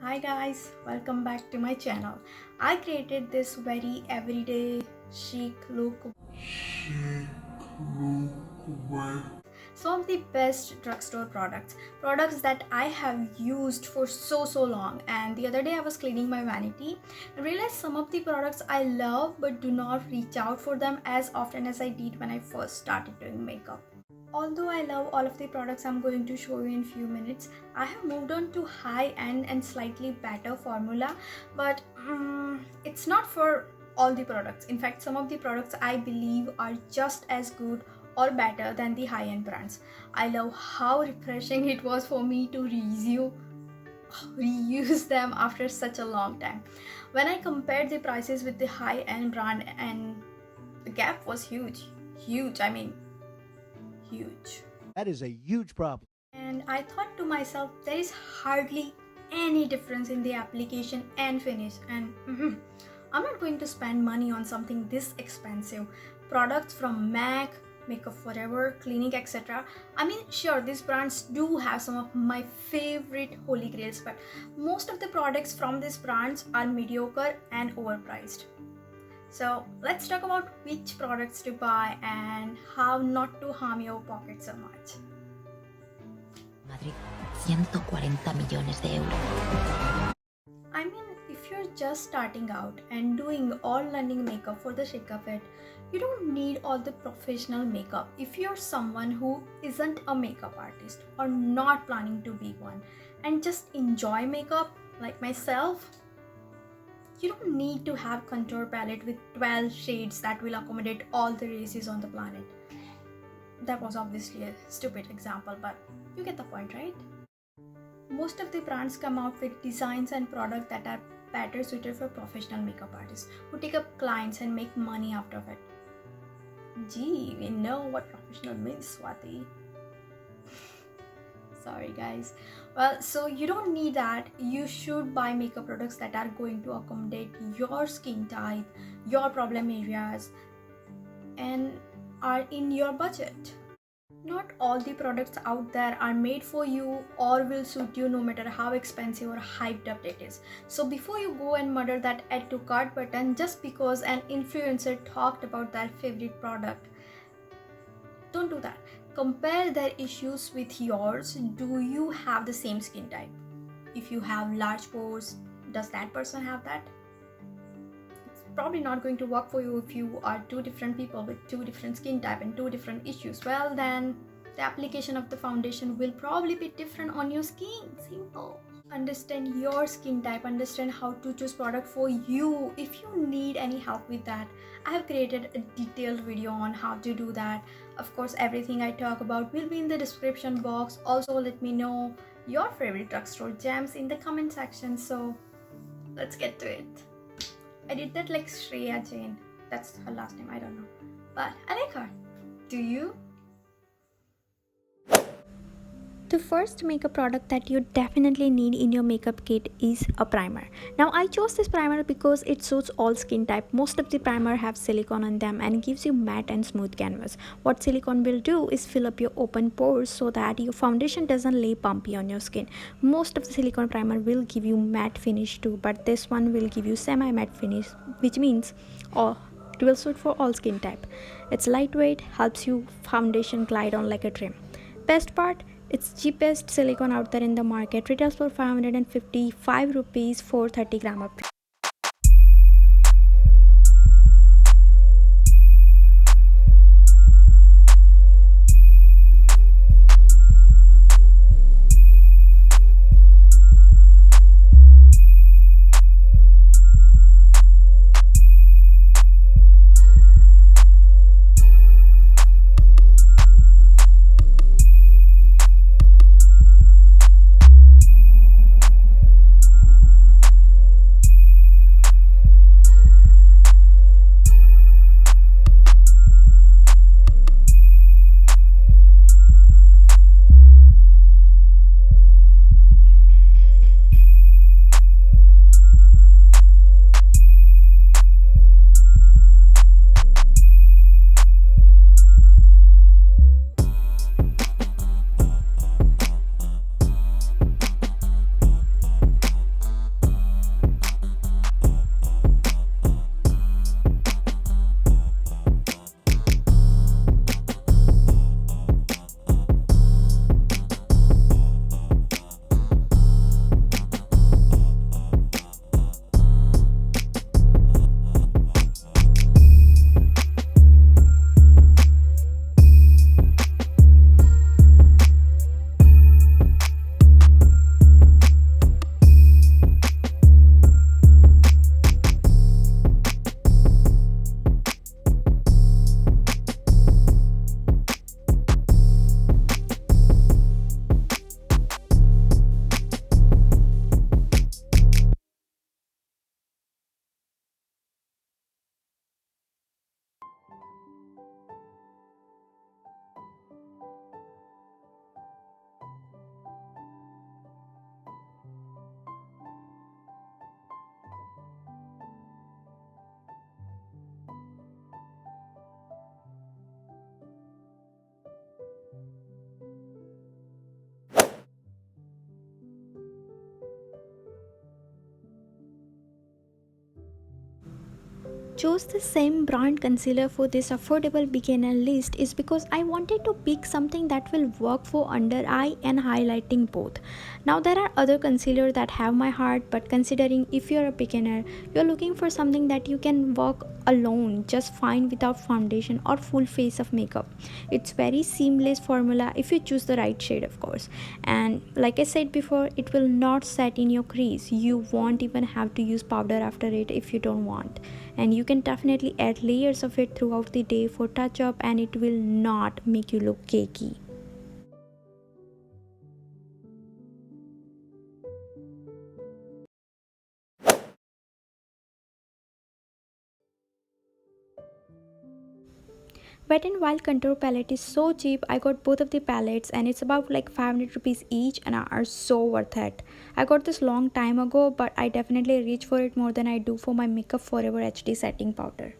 Hi guys, welcome back to my channel. I created this very everyday chic look. Some of the best drugstore products that I have used for so long. And the other day I was cleaning my vanity and realized some of the products I love but do not reach out for them as often as I did when I first started doing makeup. Although I love all of the products I'm going to show you in few minutes, I have moved on to high-end and slightly better formula, but it's not for all the products. In fact, some of the products I believe are just as good or better than the high-end brands. I love how refreshing it was for me to reuse them after such a long time. When I compared the prices with the high-end brand, and the gap was huge. I mean, huge. That is a huge problem. And I thought to myself, there is hardly any difference in the application and finish, and I'm not going to spend money on something this expensive. Products from MAC, Makeup Forever, Clinique, etc. I mean, sure, these brands do have some of my favorite holy grails, but most of the products from these brands are mediocre and overpriced. So let's talk about which products to buy and how not to harm your pocket so much. Madrid, 140 millones de euros. I mean, if you're just starting out and doing all learning makeup for the sake of it, you don't need all the professional makeup. If you're someone who isn't a makeup artist or not planning to be one and just enjoy makeup like myself, you don't need to have contour palette with 12 shades that will accommodate all the races on the planet. That was obviously a stupid example, but you get the point, right? Most of the brands come out with designs and products that are better suited for professional makeup artists who take up clients and make money out of it. Gee, we know what professional means, Swati. Sorry guys. Well, so you don't need that. You should buy makeup products that are going to accommodate your skin type, your problem areas, and are in your budget. Not all the products out there are made for you or will suit you no matter how expensive or hyped up it is. So before you go and murder that add to cart button just because an influencer talked about their favorite product, don't do that. Compare their issues with yours. Do you have the same skin type? If you have large pores, does that person have that? It's probably not going to work for you if you are two different people with two different skin type and two different issues. Well, then the application of the foundation will probably be different on your skin. Simple. Understand your skin type, understand how to choose product for you. If you need any help with that, I have created a detailed video on how to do that. Of course, everything I talk about will be in the description box. Also, let me know your favorite drugstore gems in the comment section. So let's get to it. I did that like Shreya Jain. That's her last name, I don't know, but I like her. Do you? The first makeup product that you definitely need in your makeup kit is a primer. Now I chose this primer because it suits all skin type. Most of the primer have silicone on them and gives you matte and smooth canvas. What silicone will do is fill up your open pores so that your foundation doesn't lay bumpy on your skin. Most of the silicone primer will give you matte finish too, but this one will give you semi-matte finish, which means it will suit for all skin type. It's lightweight, helps you foundation glide on like a dream. Best part, it's cheapest silicone out there in the market. Retails for 555 rupees for 30 gram of. chose the same brand concealer for this affordable beginner list is because I wanted to pick something that will work for under eye and highlighting both. Now there are other concealers that have my heart, but considering if you're a beginner, you're looking for something that you can work alone just fine without foundation or full face of makeup. It's very seamless formula if you choose the right shade, of course. And like I said before, it will not set in your crease. You won't even have to use powder after it if you don't want. And you can definitely add layers of it throughout the day for touch up, and it will not make you look cakey. Wet n Wild contour palette is so cheap. I got both of the palettes and it's about like 500 rupees each and are so worth it. I got this long time ago, but I definitely reach for it more than I do for my Makeup Forever HD setting powder.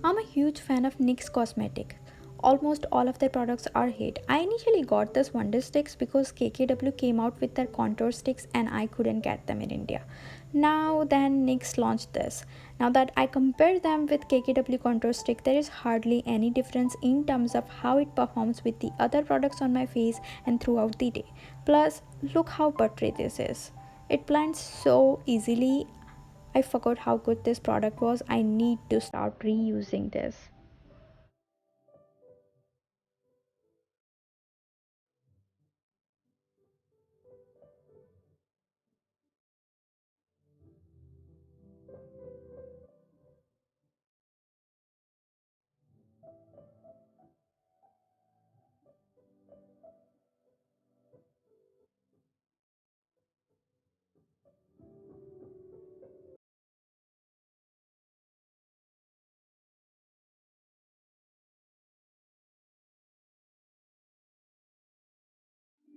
I'm a huge fan of NYX Cosmetic. Almost all of their products are hit. I initially got this Wonder Sticks because KKW came out with their contour sticks and I couldn't get them in India. Now then NYX launched this. Now that I compare them with KKW contour stick, there is hardly any difference in terms of how it performs with the other products on my face and throughout the day. Plus, look how buttery this is. It blends so easily. I forgot how good this product was. I need to start reusing this.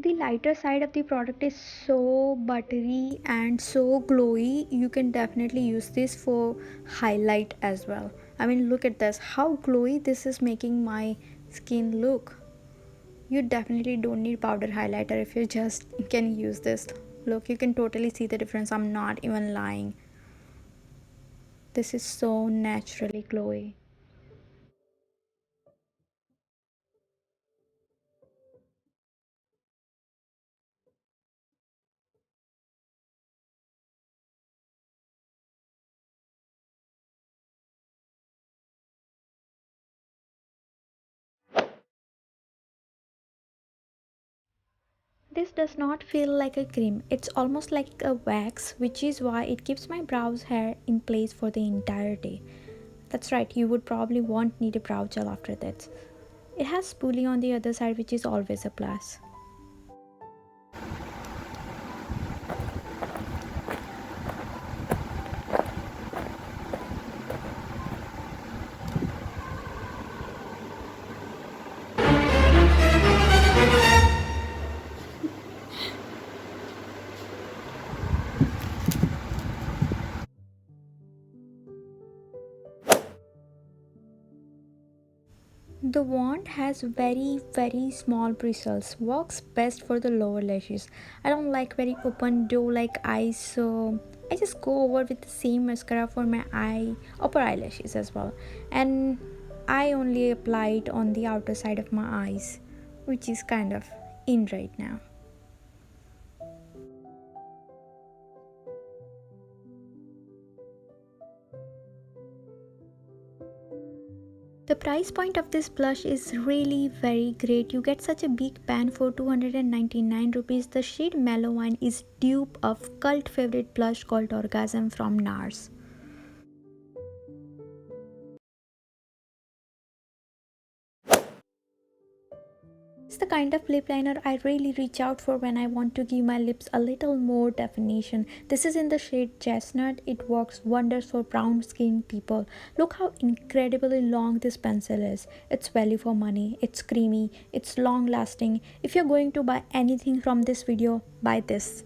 The lighter side of the product is so buttery and so glowy. You can definitely use this for highlight as well. I mean, look at this, how glowy this is making my skin look. You definitely don't need powder highlighter if you just can use this. Look, you can totally see the difference. I'm not even lying. This is so naturally glowy. This does not feel like a cream, it's almost like a wax, which is why it keeps my brows hair in place for the entire day. That's right, you would probably won't need a brow gel after that. It has spoolie on the other side, which is always a plus. The wand has very small bristles, works best for the lower lashes. I don't like very open doe like eyes, so I just go over with the same mascara for my eye upper eyelashes as well, and I only apply it on the outer side of my eyes, which is kind of in right now. The price point of this blush is really very great. You get such a big pan for 299 rupees. The shade Mellow Wine is dupe of cult favorite blush called Orgasm from NARS. It's the kind of lip liner I really reach out for when I want to give my lips a little more definition. This is in the shade Chestnut. It works wonders for brown skinned people. Look how incredibly long this pencil is. It's value for money. It's creamy. It's long lasting. If you're going to buy anything from this video, buy this.